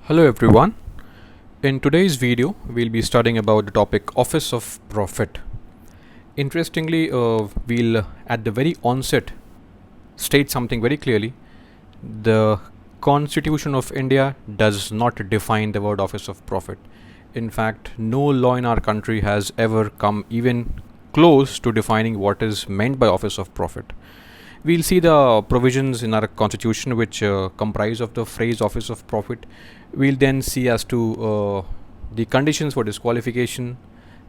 Hello everyone. In today's video, we'll be studying about the topic Office of Prophet. Interestingly, we'll at the very onset state something very clearly. The Constitution of India does not define the word Office of Prophet. In fact, no law in our country has ever come even close to defining what is meant by Office of Prophet. We'll see the provisions in our constitution which comprise of the phrase Office of Prophet. We'll then see as to the conditions for disqualification,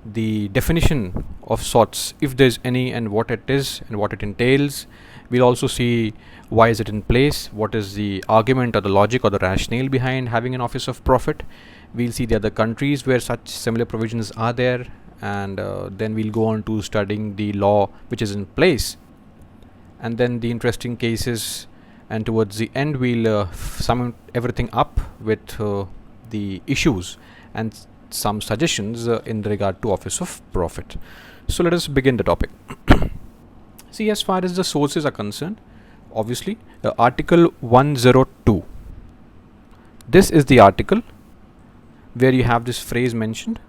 the definition of sorts, if there's any, and what it is and what it entails. We'll also see why is it in place, what is the argument or the logic or the rationale behind having an Office of Prophet. We'll see the other countries where such similar provisions are there, and then we'll go on to studying the law which is in place, and then the interesting cases, and towards the end we'll sum everything up with the issues and some suggestions in regard to Office of Prophet. So let us begin the topic. See, as far as the sources are concerned, obviously Article 102, this is the article where you have this phrase mentioned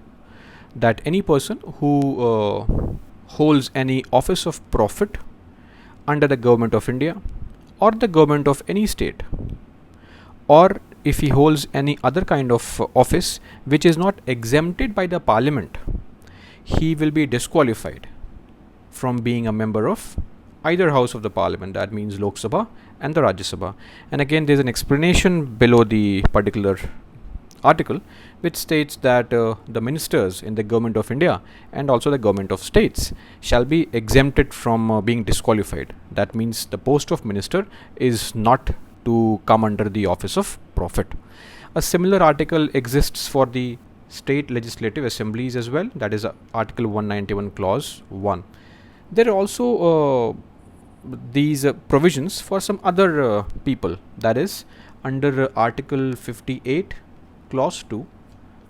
that any person who holds any Office of Prophet under the government of India or the government of any state, or if he holds any other kind of office which is not exempted by the parliament, he will be disqualified from being a member of either house of the parliament, that means Lok Sabha and the Rajya Sabha. And again, there's an explanation below the particular article which states that the ministers in the government of India and also the government of states shall be exempted from being disqualified. That means the post of minister is not to come under the Office of Prophet. A similar article exists for the state legislative assemblies as well, that is Article 191 clause 1. There are also these provisions for some other people, that is under Article 58 clause 2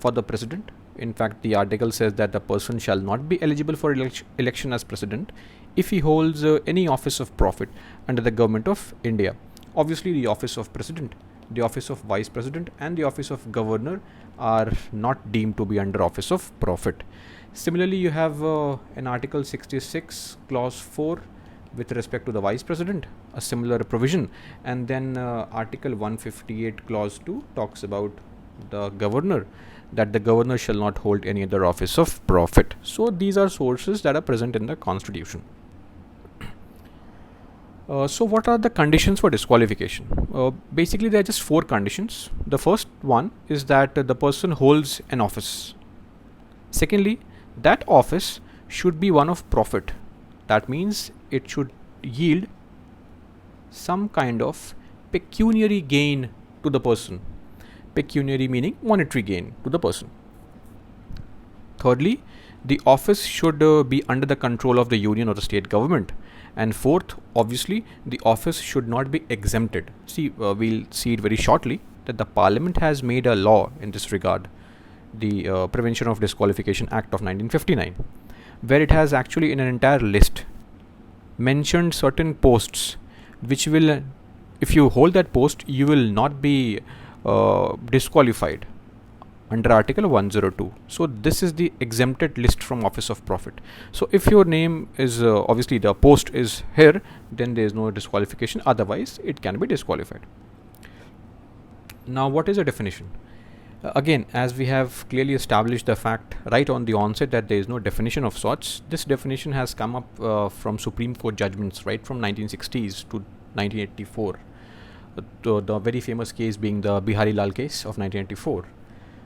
for the president. In fact, the article says that the person shall not be eligible for election as president if he holds any Office of Prophet under the government of India. Obviously, the Office of President, the Office of Vice President and the Office of Governor are not deemed to be under Office of Prophet. Similarly, you have an Article 66 clause 4 with respect to the Vice President, a similar provision, and then Article 158 clause 2 talks about the governor, that the governor shall not hold any other Office of Prophet. So these are sources that are present in the constitution. So what are the conditions for disqualification? Basically, there are just 4 conditions. The first one is that the person holds an office. Secondly, that office should be one of profit. That means it should yield some kind of pecuniary gain to the person. Pecuniary meaning monetary gain to the person. Thirdly, the office should be under the control of the union or the state government. And fourth, obviously, the office should not be exempted. See, we'll see it very shortly that the parliament has made a law in this regard, the Prevention of Disqualification Act of 1959, where it has actually in an entire list mentioned certain posts which will, if you hold that post, you will not be disqualified under Article 102. So this is the exempted list from Office of Prophet. So if your name is obviously the post is here, then there is no disqualification, otherwise it can be disqualified. Now, what is a definition? Again, as we have clearly established the fact right on the onset that there is no definition of sorts, this definition has come up from Supreme Court judgments right from 1960s to 1984. The very famous case being the Bihari Lal case of 1984.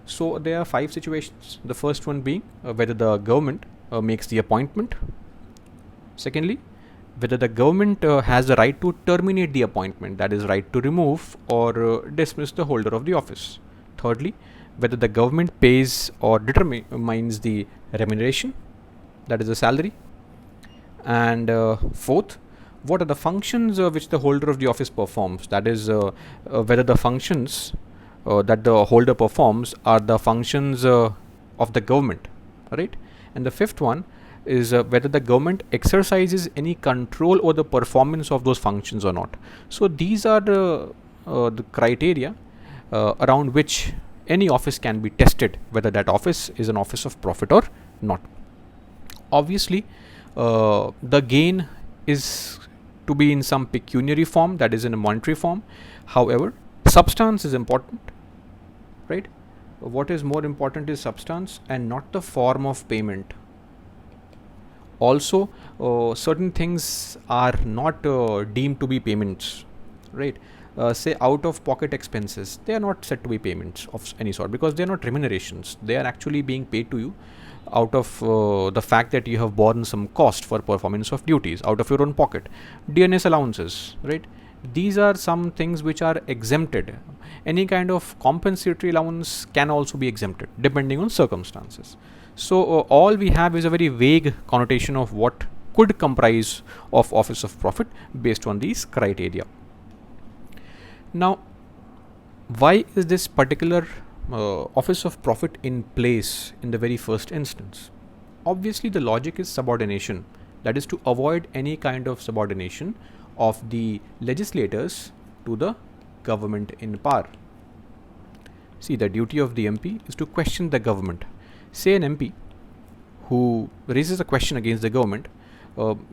So there are 5 situations. The first one being whether the government makes the appointment. Secondly, whether the government has the right to terminate the appointment, that is right to remove or dismiss the holder of the office. Thirdly, whether the government pays or determines the remuneration, that is the salary. And fourth, what are the functions which the holder of the office performs, that is whether the functions that the holder performs are the functions of the government, right? And the fifth one is whether the government exercises any control over the performance of those functions or not. So these are the criteria around which any office can be tested whether that office is an office of profit or not. Obviously, the gain is to be in some pecuniary form, that is in a monetary form. However, substance is important, right? What is more important is substance and not the form of payment. Also, certain things are not deemed to be payments, right? Say out of pocket expenses, they are not said to be payments of any sort because they are not remunerations. They are actually being paid to you out of the fact that you have borne some cost for performance of duties out of your own pocket. DNS allowances, right? These are some things which are exempted. Any kind of compensatory allowance can also be exempted depending on circumstances. So all we have is a very vague connotation of what could comprise of office of profit based on these criteria. Now, why is this particular office of profit in place in the very first instance? Obviously, the logic is subordination, that is to avoid any kind of subordination of the legislators to the government in power. See, the duty of the MP is to question the government. Say an MP who raises a question against the government,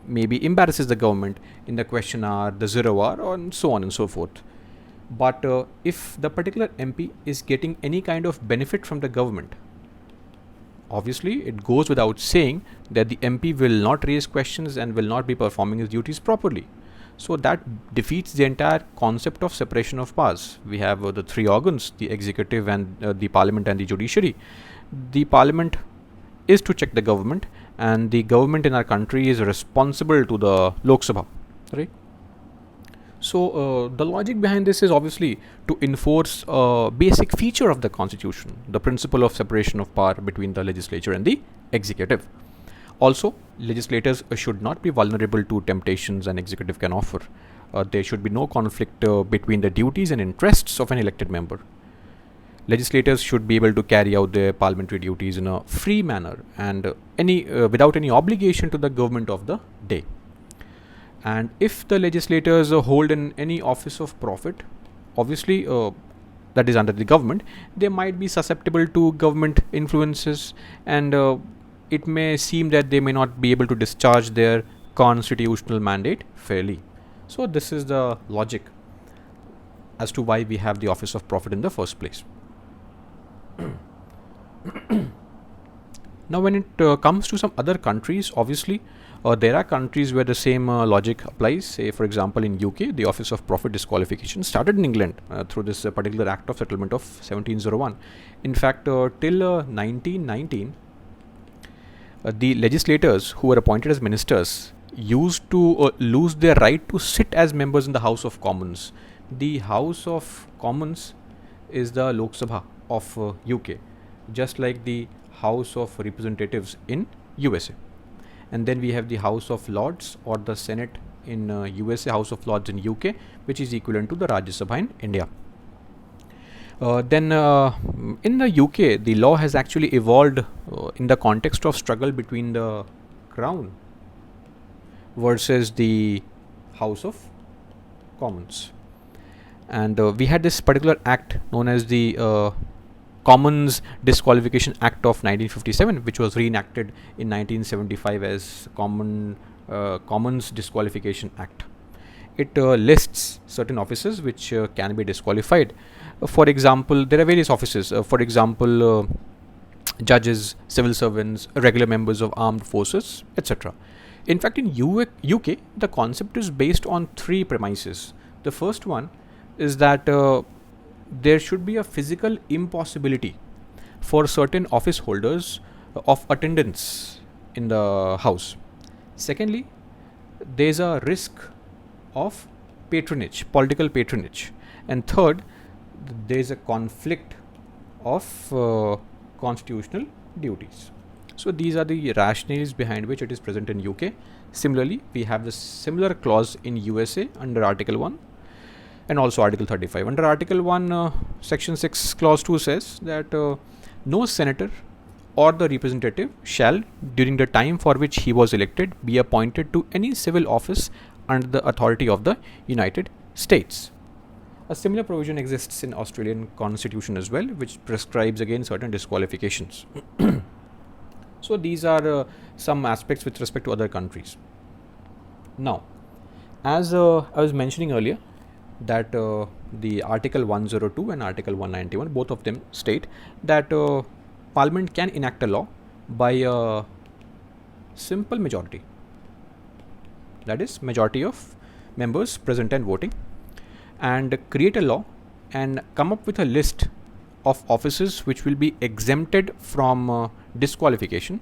maybe embarrasses the government in the question hour, the 0 hour, and so on and so forth. But if the particular MP is getting any kind of benefit from the government, obviously it goes without saying that the MP will not raise questions and will not be performing his duties properly. So that defeats the entire concept of separation of powers. We have the three organs, the executive and the parliament and the judiciary. The parliament is to check the government, and the government in our country is responsible to the Lok Sabha, right? So the logic behind this is obviously to enforce a basic feature of the constitution, the principle of separation of power between the legislature and the executive. Also, legislators should not be vulnerable to temptations an executive can offer. There should be no conflict between the duties and interests of an elected member. Legislators should be able to carry out their parliamentary duties in a free manner and without any obligation to the government of the day. And if the legislators hold in any office of profit, obviously that is under the government, they might be susceptible to government influences, and it may seem that they may not be able to discharge their constitutional mandate fairly. So this is the logic as to why we have the office of profit in the first place. Now, when it comes to some other countries, obviously there are countries where the same logic applies. Say, for example, in UK, the office of profit disqualification started in England through this particular Act of Settlement of 1701. In fact, till 1919, the legislators who were appointed as ministers used to lose their right to sit as members in the House of Commons. The House of Commons is the Lok Sabha of UK, just like the House of Representatives in USA. And then we have the House of Lords or the Senate in USA, House of Lords in UK, which is equivalent to the Rajya Sabha in India. Then in the UK, the law has actually evolved in the context of struggle between the Crown versus the House of Commons. And we had this particular act known as the Commons Disqualification Act of 1957, which was reenacted in 1975 as Commons Disqualification Act. It lists certain offices which can be disqualified. For example, there are various offices. For example, judges, civil servants, regular members of armed forces, etc. In fact, in UK, the concept is based on three premises. The first one is that there should be a physical impossibility for certain office holders of attendance in the house. Secondly, there's a risk of patronage, political patronage. And third, there's a conflict of constitutional duties. So these are the rationales behind which it is present in UK. Similarly, we have the similar clause in USA under Article 1 and also Article 35. Under Article 1, Section 6, Clause 2 says that no senator or the representative shall, during the time for which he was elected, be appointed to any civil office under the authority of the United States. A similar provision exists in Australian constitution as well, which prescribes again certain disqualifications. So these are some aspects with respect to other countries. Now, as I was mentioning earlier, that the Article 102 and Article 191, both of them state that Parliament can enact a law by a simple majority, that is, majority of members present and voting, and create a law and come up with a list of offices which will be exempted from disqualification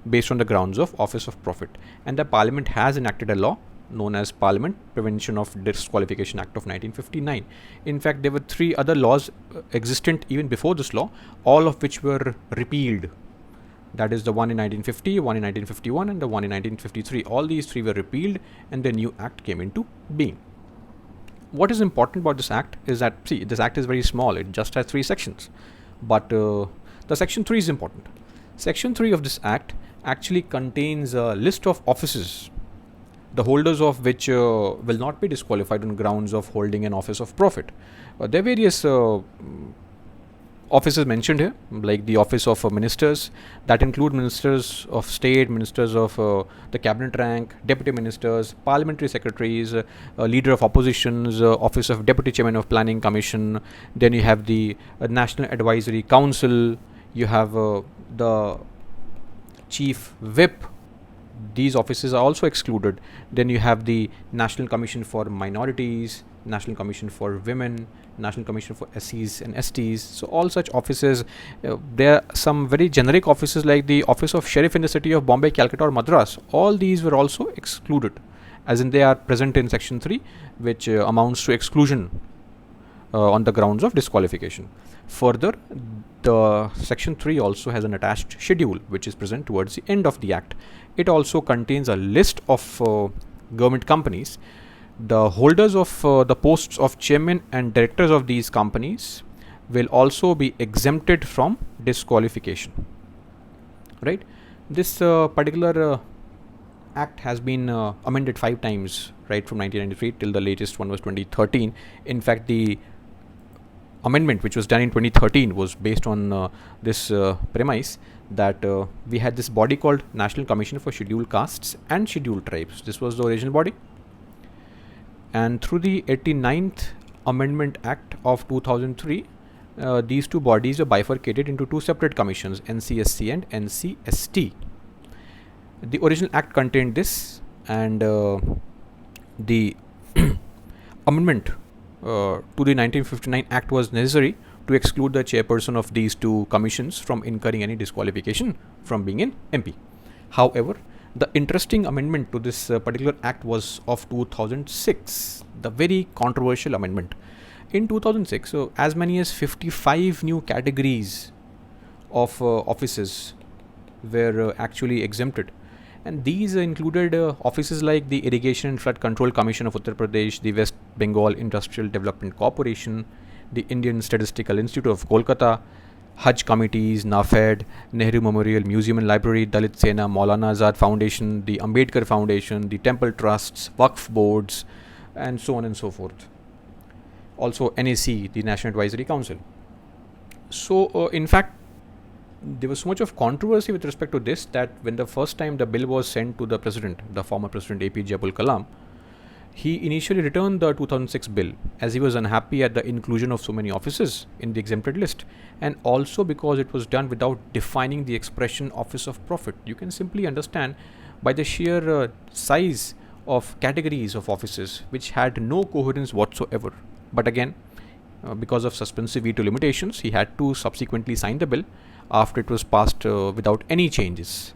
based on the grounds of office of profit. And the Parliament has enacted a law known as Parliament Prevention of Disqualification Act of 1959. In fact, there were 3 other laws existent even before this law, all of which were repealed. That is the one in 1950, one in 1951, and the one in 1953. All these 3 were repealed and the new act came into being. What is important about this act is that, see, this act is very small, it just has 3 sections. But the section 3 is important. Section 3 of this act actually contains a list of offices, the holders of which will not be disqualified on grounds of holding an office of profit. There are various offices mentioned here, like the office of ministers, that include ministers of state, ministers of the cabinet rank, deputy ministers, parliamentary secretaries, leader of oppositions, office of deputy chairman of planning commission. Then you have the National Advisory Council, you have the chief whip. These offices are also excluded. Then you have the National Commission for Minorities, National Commission for Women, National Commission for SCs and STs. So all such offices, there are some very generic offices like the Office of Sheriff in the city of Bombay, Calcutta or Madras. All these were also excluded, as in they are present in section 3, which amounts to exclusion on the grounds of disqualification. Further, the section 3 also has an attached schedule which is present towards the end of the act. It also contains a list of government companies. The holders of the posts of chairman and directors of these companies will also be exempted from disqualification. Right? This particular act has been amended 5 times, right, from 1993 till the latest one was 2013. In fact, the amendment which was done in 2013 was based on this premise that we had this body called National Commission for Scheduled Castes and Scheduled Tribes. This was the original body. And through the 89th Amendment Act of 2003, these 2 bodies were bifurcated into 2 separate commissions, NCSC and NCST. The original act contained this, and the amendment to the 1959 Act was necessary to exclude the chairperson of these 2 commissions from incurring any disqualification from being an MP. However, the interesting amendment to this particular act was of 2006, the very controversial amendment. In 2006, so as many as 55 new categories of offices were actually exempted. And these included offices like the Irrigation and Flood Control Commission of Uttar Pradesh, the West Bengal Industrial Development Corporation, the Indian Statistical Institute of Kolkata, Hajj committees, NAFED, Nehru Memorial Museum and Library, Dalit Sena, Maulana Azad Foundation, the Ambedkar Foundation, the Temple Trusts, Waqf boards, and so on and so forth. Also NAC, the National Advisory Council. So in fact, there was so much of controversy with respect to this that when the first time the bill was sent to the president, the former president APJ Abdul Kalam, he initially returned the 2006 bill as he was unhappy at the inclusion of so many offices in the exempted list, and also because it was done without defining the expression office of profit. You can simply understand by the sheer size of categories of offices which had no coherence whatsoever. But again, because of suspensive veto limitations, he had to subsequently sign the bill after it was passed without any changes.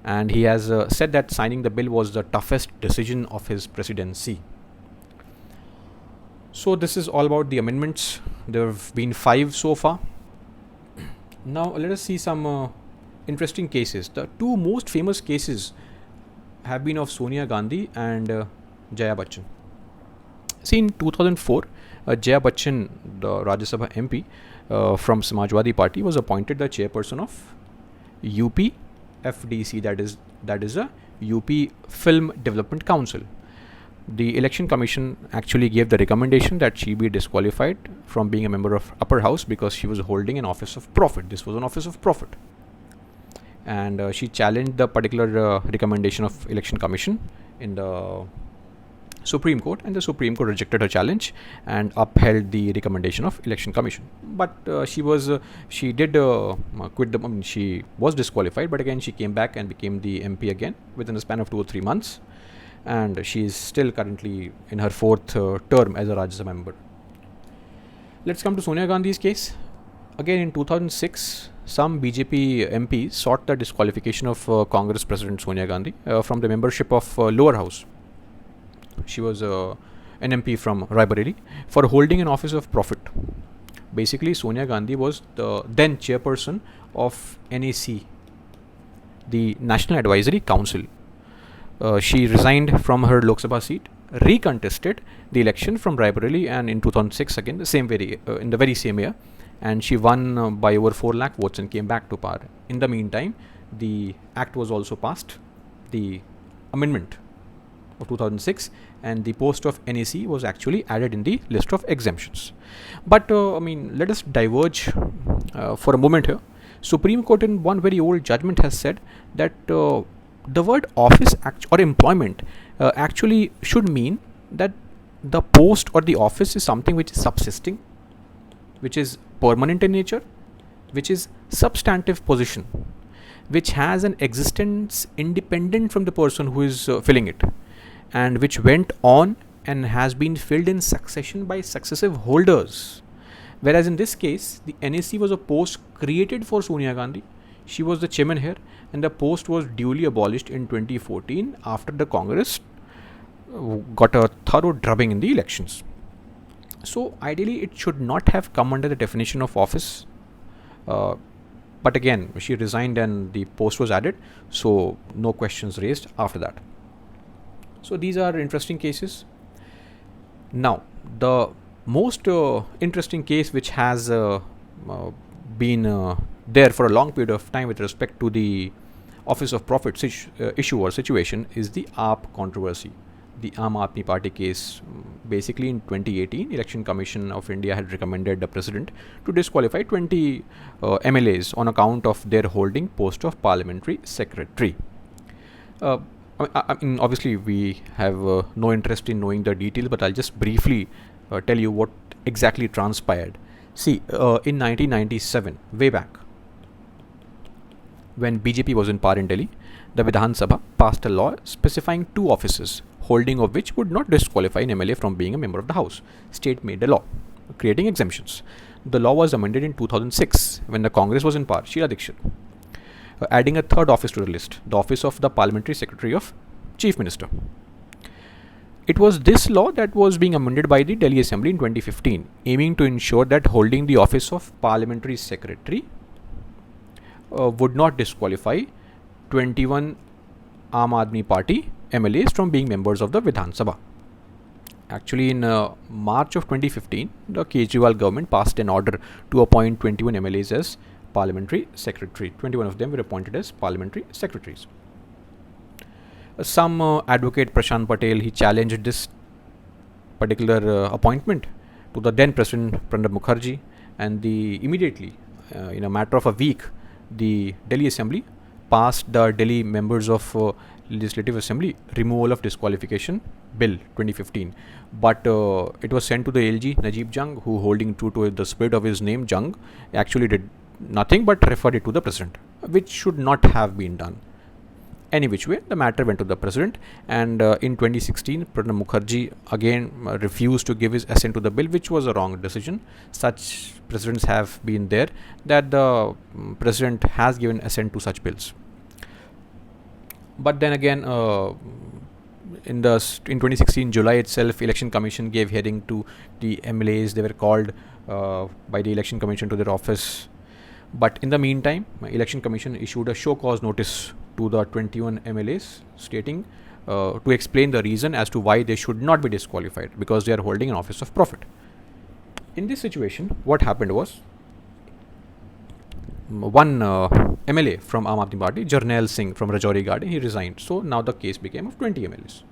And he has said that signing the bill was the toughest decision of his presidency. So this is all about the amendments. There have been 5 so far. Now let us see some interesting cases. The 2 most famous cases have been of Sonia Gandhi and Jaya Bachchan. See, in 2004, Jaya Bachchan, the Rajya Sabha MP from Samajwadi Party, was appointed the chairperson of UP FDC, that is a UP Film Development Council. the election commission actually gave the recommendation that she be disqualified from being a member of upper house because she was holding an office of profit. This was an office of profit, and she challenged the particular recommendation of election commission in the Supreme Court, and the Supreme Court rejected her challenge and upheld the recommendation of election commission. But she did quit the. I mean, she was disqualified, but again she came back and became the MP again within a span of 2 or 3 months, and she is still currently in her 4th term as a Rajya Sabha member. Let's come to Sonia Gandhi's case. Again in 2006, some BJP MPs sought the disqualification of Congress President Sonia Gandhi from the membership of lower house. She was an MP from Raebareli for holding an office of profit. Basically, Sonia Gandhi was the then chairperson of NAC, the National Advisory Council. She resigned from her Lok Sabha seat, recontested the election from Raebareli, and in 2006 again in the very same year, and she won by over 4 lakh votes and came back to power. In the meantime, the act was also passed, the amendment of 2006, and the post of NAC was actually added in the list of exemptions. But let us diverge for a moment here. Supreme Court in one very old judgment has said that the word office or employment actually should mean that the post or the office is something which is subsisting, which is permanent in nature, which is substantive position, which has an existence independent from the person who is filling it, and which went on and has been filled in succession by successive holders. Whereas in this case, the NAC was a post created for Sonia Gandhi. She was the chairman here, and the post was duly abolished in 2014 after the Congress got a thorough drubbing in the elections. So ideally, it should not have come under the definition of office. But again, she resigned and the post was added, so no questions raised after that. So these are interesting cases. Now, the most interesting case which has been there for a long period of time with respect to the Office of Profit issue or situation is the AAP controversy, the Aam Aadmi Party case. Basically, in 2018, Election Commission of India had recommended the President to disqualify 20 MLAs on account of their holding post of Parliamentary Secretary. Obviously, we have no interest in knowing the details, but I'll just briefly tell you what exactly transpired. See, in 1997, way back, when BJP was in power in Delhi, the Vidhan Sabha passed a law specifying 2 offices, holding of which would not disqualify an MLA from being a member of the House. State made a law, creating exemptions. The law was amended in 2006 when the Congress was in power, Sheila Dikshit, adding a 3rd office to the list, the office of the Parliamentary Secretary of Chief Minister. It was this law that was being amended by the Delhi Assembly in 2015, aiming to ensure that holding the office of Parliamentary Secretary would not disqualify 21 Aam Aadmi Party MLAs from being members of the Vidhan Sabha. Actually, in March of 2015, the Kejriwal government passed an order to appoint 21 MLAs as Parliamentary Secretary. 21 of them were appointed as Parliamentary Secretaries. Some advocate Prashant Patel, he challenged this particular appointment to the then President Pranab Mukherjee, and immediately, in a matter of a week, the Delhi Assembly passed the Delhi Members of Legislative Assembly Removal of Disqualification Bill 2015. But it was sent to the ALG Najib Jung, who, holding true to the spirit of his name, Jung, actually did nothing but referred it to the President, which should not have been done. Any which way, the matter went to the President, and in 2016, Pranab Mukherjee again refused to give his assent to the bill, which was a wrong decision. Such precedents have been there that the President has given assent to such bills. But then again, in 2016 July itself, Election Commission gave hearing to the MLAs. They were called by the Election Commission to their office. But in the meantime, Election Commission issued a show cause notice to the 21 MLAs stating to explain the reason as to why they should not be disqualified, because they are holding an office of profit. In this situation, what happened was, one MLA from Aam Aadmi Party, Jarnail Singh from Rajouri Garden, he resigned. So now the case became of 20 MLAs.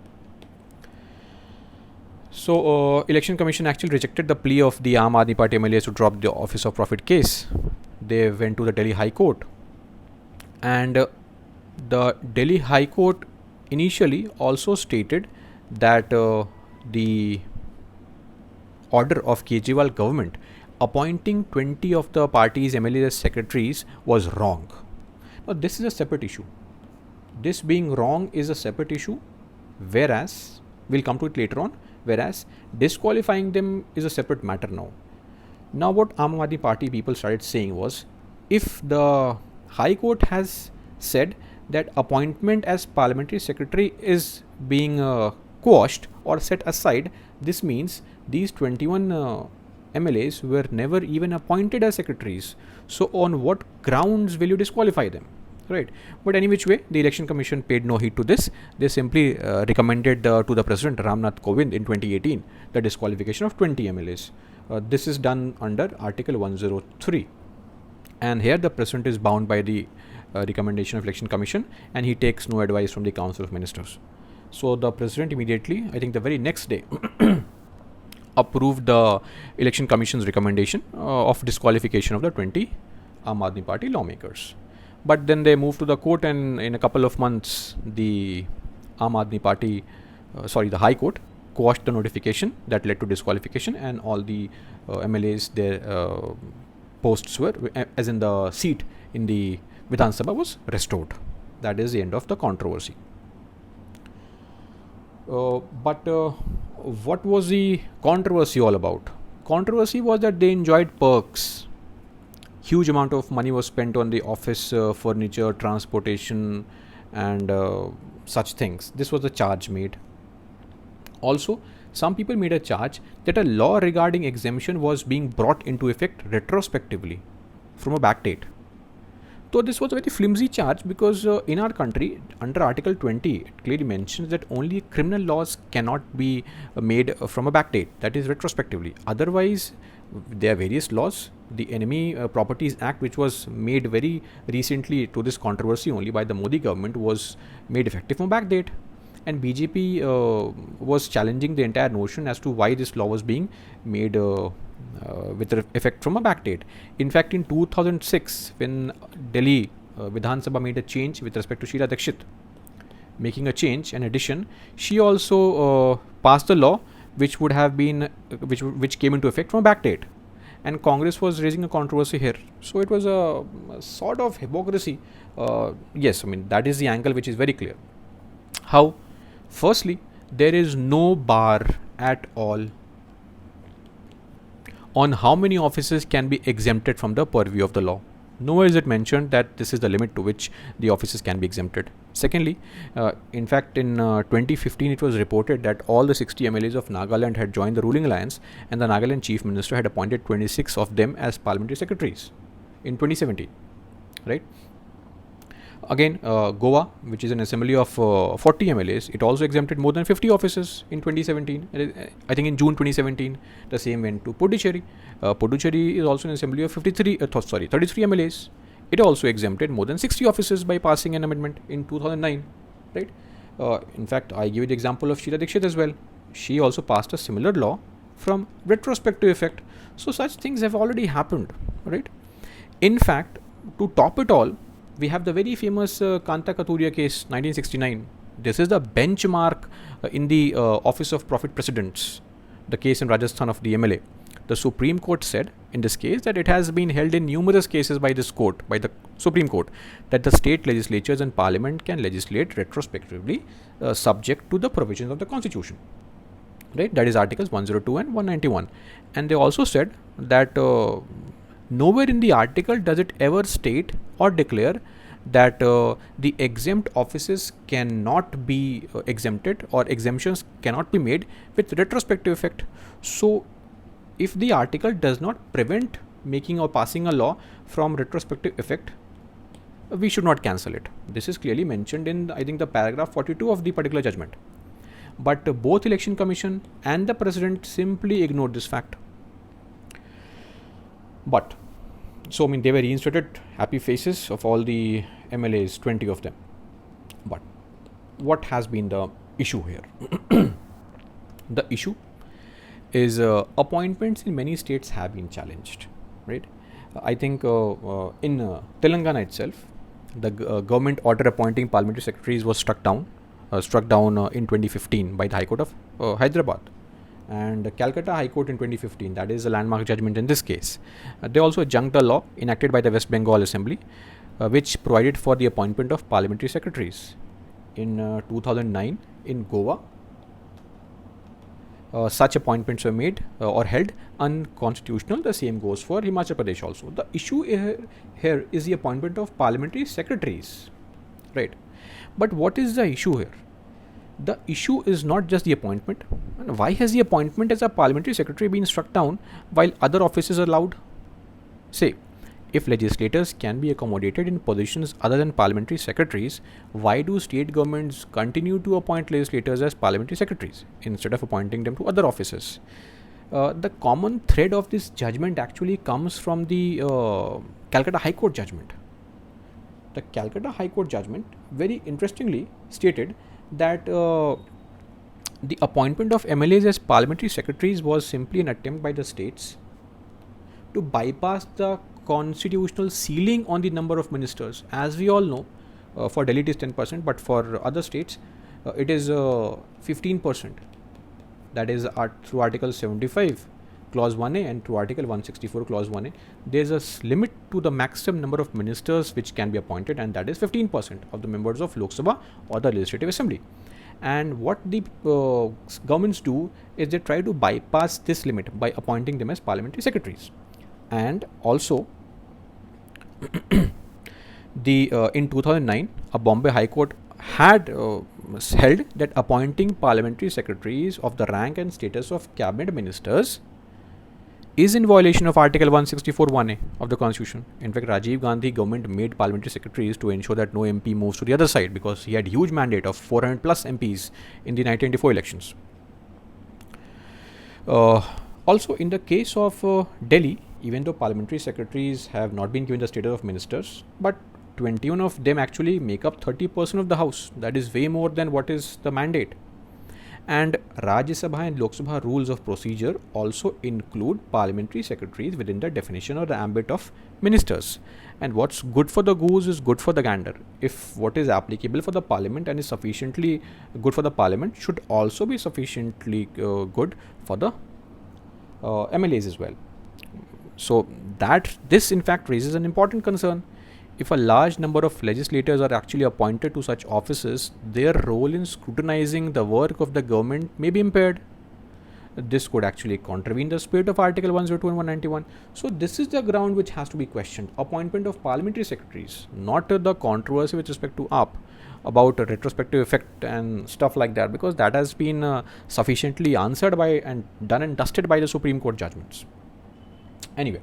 So Election Commission actually rejected the plea of the Aam Aadmi Party MLAs to drop the Office of Profit case. They went to the Delhi High Court, and the Delhi High Court initially also stated that the order of Kejriwal government appointing 20 of the party's MLAs as secretaries was wrong. Now this is a separate issue. This being wrong is a separate issue, whereas we'll come to it later on, whereas disqualifying them is a separate matter now. Now what Aam Aadmi Party people started saying was, if the High Court has said that appointment as parliamentary secretary is being quashed or set aside, this means these 21 MLAs were never even appointed as secretaries. So on what grounds will you disqualify them? Right. But any which way, the Election Commission paid no heed to this. They simply recommended to the President Ramnath Kovind in 2018 the disqualification of 20 MLAs. This is done under Article 103. And here the President is bound by the recommendation of Election Commission, and he takes no advice from the Council of Ministers. So the President immediately, I think the very next day, approved the Election Commission's recommendation of disqualification of the 20 Aam Aadmi Party lawmakers. But then they moved to the court, and in a couple of months, the Aam Aadmi Party, the High Court, quashed the notification that led to disqualification, and all the MLAs, their posts were, as in the seat in the Vidhan Sabha, was restored. That is the end of the controversy. But what was the controversy all about? Controversy was that they enjoyed perks. Huge amount of money was spent on the office furniture, transportation, and such things. This was the charge made. Also, some people made a charge that a law regarding exemption was being brought into effect retrospectively from a back date. So this was a very flimsy charge, because in our country, under Article 20, it clearly mentions that only criminal laws cannot be made from a back date, that is retrospectively. Otherwise, there are various laws. The Enemy Properties Act, which was made very recently to this controversy only by the Modi government, was made effective from back date. And BJP was challenging the entire notion as to why this law was being made with effect from a back date. In fact, in 2006, when Delhi Vidhan Sabha made a change with respect to Sheila Dikshit, making a change, an addition, she also passed a law which would have been which came into effect from a back date, and Congress was raising a controversy here. So it was a sort of hypocrisy. Yes, I mean, that is the angle which is very clear. How? Firstly, there is no bar at all on how many offices can be exempted from the purview of the law. Nowhere is it mentioned that this is the limit to which the offices can be exempted. Secondly, in fact, in 2015, it was reported that all the 60 MLAs of Nagaland had joined the ruling alliance, and the Nagaland Chief Minister had appointed 26 of them as parliamentary secretaries in 2017. Right? Again, Goa, which is an assembly of 40 MLAs, it also exempted more than 50 offices in 2017. I think in June 2017, the same went to Puducherry. Puducherry is also an assembly of 33 MLAs. It also exempted more than 60 offices by passing an amendment in 2009. Right? In fact, I give you the example of Sheila Dikshit as well. She also passed a similar law from retrospective effect. So such things have already happened. Right? In fact, to top it all, we have the very famous Kanta Kathuria case, 1969. This is the benchmark in the Office of Profit Precedents, the case in Rajasthan of the MLA. The Supreme Court said in this case that it has been held in numerous cases by this court, by the Supreme Court, that the state legislatures and parliament can legislate retrospectively subject to the provisions of the constitution. Right? That is Articles 102 and 191. And they also said that nowhere in the article does it ever state or declare that the exempt offices cannot be exempted, or exemptions cannot be made with retrospective effect. So if the article does not prevent making or passing a law from retrospective effect, we should not cancel it. This is clearly mentioned in, I think, the paragraph 42 of the particular judgment. But both Election Commission and the President simply ignored this fact. But, so I mean, they were reinstated, happy faces of all the MLAs, 20 of them. But what has been the issue here? The issue is appointments in many states have been challenged, right? I think in Telangana itself, the government order appointing parliamentary secretaries was struck down in 2015 by the High Court of Hyderabad, and Calcutta High Court in 2015, that is a landmark judgment in this case. They also adjunked a law enacted by the West Bengal Assembly, which provided for the appointment of parliamentary secretaries. In 2009, in Goa, such appointments were made or held unconstitutional. The same goes for Himachal Pradesh also. The issue here is the appointment of parliamentary secretaries, right? But what is the issue here? The issue is not just the appointment. And why has the appointment as a parliamentary secretary been struck down while other offices are allowed? Say, if legislators can be accommodated in positions other than parliamentary secretaries, why do state governments continue to appoint legislators as parliamentary secretaries instead of appointing them to other offices? The common thread of this judgment actually comes from the Calcutta High Court judgment. The Calcutta High Court judgment very interestingly stated that the appointment of MLAs as parliamentary secretaries was simply an attempt by the states to bypass the constitutional ceiling on the number of ministers. As we all know, for Delhi it is 10%, but for other states it is 15%. That is through Article 75 Clause 1A and through Article 164 Clause 1A. There is a limit to the maximum number of ministers which can be appointed, and that is 15% of the members of Lok Sabha or the Legislative Assembly. And what the governments do is they try to bypass this limit by appointing them as parliamentary secretaries. And also, in 2009, a Bombay High Court had held that appointing parliamentary secretaries of the rank and status of cabinet ministers is in violation of Article 164 1A of the Constitution. In fact, Rajiv Gandhi government made parliamentary secretaries to ensure that no MP moves to the other side, because he had huge mandate of 400 plus MPs in the 1994 elections. Also, in the case of Delhi, even though parliamentary secretaries have not been given the status of ministers, but 21 of them actually make up 30% of the house. That is way more than what is the mandate. And Rajya Sabha and Lok Sabha rules of procedure also include parliamentary secretaries within the definition or the ambit of ministers. And what's good for the goose is good for the gander. If what is applicable for the parliament and is sufficiently good for the parliament should also be sufficiently good for the MLAs as well. So this in fact raises an important concern. If a large number of legislators are actually appointed to such offices, their role in scrutinizing the work of the government may be impaired. This could actually contravene the spirit of Article 102 and 191. So this is the ground which has to be questioned. Appointment of parliamentary secretaries, not the controversy with respect to AAP about a retrospective effect and stuff like that, because that has been sufficiently answered by and done and dusted by the Supreme Court judgments. Anyway,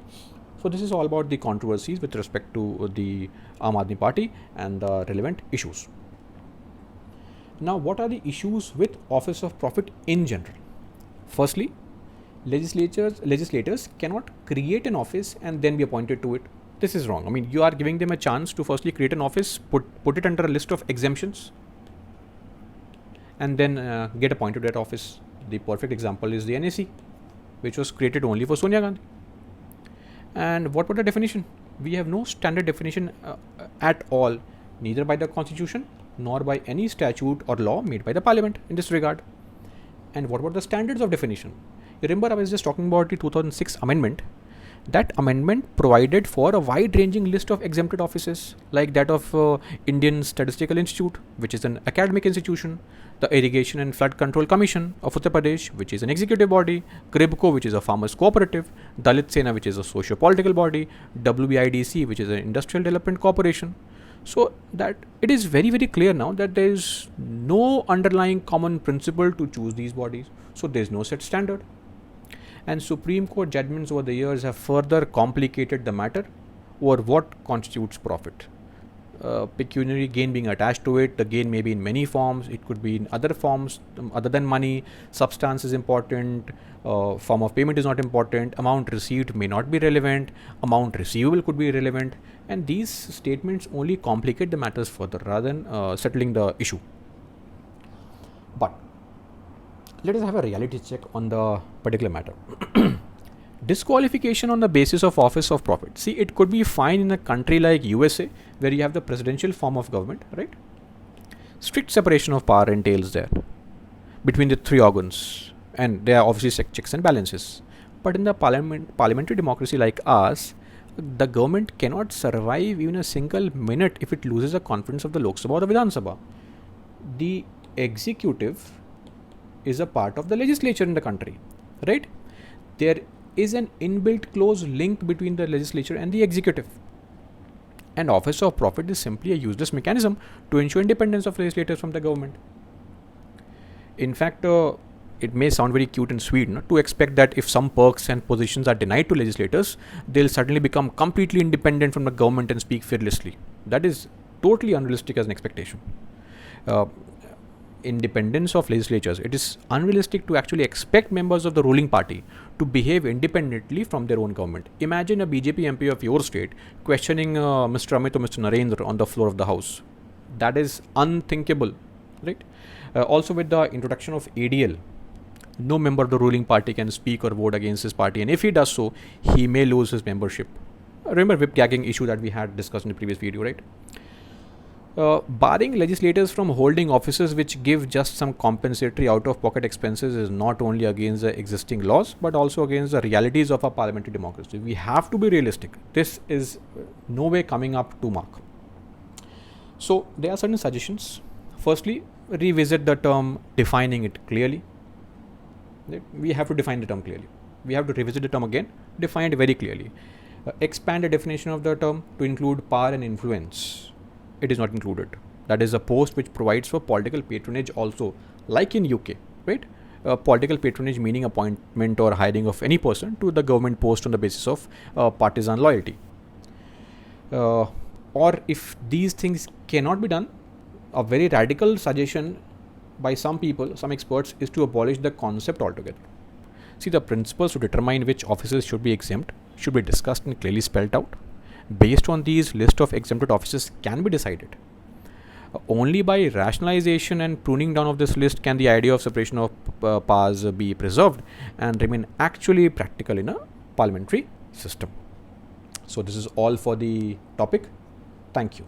so this is all about the controversies with respect to the Aam Aadmi Party and the relevant issues. Now, what are the issues with Office of Profit in general? Firstly, legislators cannot create an office and then be appointed to it. This is wrong. I mean, you are giving them a chance to firstly create an office, put it under a list of exemptions, and then get appointed to that office. The perfect example is the NAC, which was created only for Sonia Gandhi. And what was the definition? We have no standard definition at all, neither by the Constitution nor by any statute or law made by the Parliament in this regard. And what were the standards of definition? You remember I was just talking about the 2006 amendment. That amendment provided for a wide-ranging list of exempted offices, like that of Indian Statistical Institute, which is an academic institution, the Irrigation and Flood Control Commission of Uttar Pradesh, which is an executive body, CRIBCO, which is a farmers cooperative, Dalit Sena, which is a socio-political body, WBIDC, which is an industrial development corporation. So that it is very, very clear now that there is no underlying common principle to choose these bodies. So there is no set standard. And Supreme Court judgments over the years have further complicated the matter over what constitutes profit. Pecuniary gain being attached to it, the gain may be in many forms, it could be in other forms other than money, substance is important, form of payment is not important, amount received may not be relevant, amount receivable could be relevant, and these statements only complicate the matters further rather than settling the issue. But let us have a reality check on the particular matter. Disqualification on the basis of office of profit. See, it could be fine in a country like USA, where you have the presidential form of government, right? Strict separation of power entails there between the three organs, and there are obviously checks and balances. But in the parliamentary democracy like ours, the government cannot survive even a single minute if it loses the confidence of the Lok Sabha or the Vidhan Sabha. The executive is a part of the legislature in the country, right? There is an inbuilt close link between the legislature and the executive. And office of profit is simply a useless mechanism to ensure independence of legislators from the government. In fact, it may sound very cute and sweet to expect that if some perks and positions are denied to legislators, they'll suddenly become completely independent from the government and speak fearlessly. That is totally unrealistic as an expectation. Independence of legislatures. It is unrealistic to actually expect members of the ruling party to behave independently from their own government. Imagine a BJP MP of your state questioning Mr. Amit or Mr. Narendra on the floor of the house. That is unthinkable, right? Also, with the introduction of ADL, no member of the ruling party can speak or vote against his party, and if he does so, he may lose his membership. Remember whip gagging issue that we had discussed in the previous video, right? Barring legislators from holding offices which give just some compensatory out-of-pocket expenses is not only against the existing laws but also against the realities of our parliamentary democracy. We have to be realistic. This is no way coming up to mark. So there are certain suggestions. Firstly, revisit the term, defining it clearly. We have to define the term clearly. We have to revisit the term again, define it very clearly. Expand the definition of the term to include power and influence. It is not included. That is a post which provides for political patronage also, like in UK, right? Political patronage meaning appointment or hiring of any person to the government post on the basis of partisan loyalty. Or if these things cannot be done, a very radical suggestion by some people, some experts, is to abolish the concept altogether. See, the principles to determine which offices should be exempt should be discussed and clearly spelled out. Based on these, list of exempted offices can be decided. Only by rationalization and pruning down of this list can the idea of separation of powers be preserved and remain actually practical in a parliamentary system. So this is all for the topic. Thank you.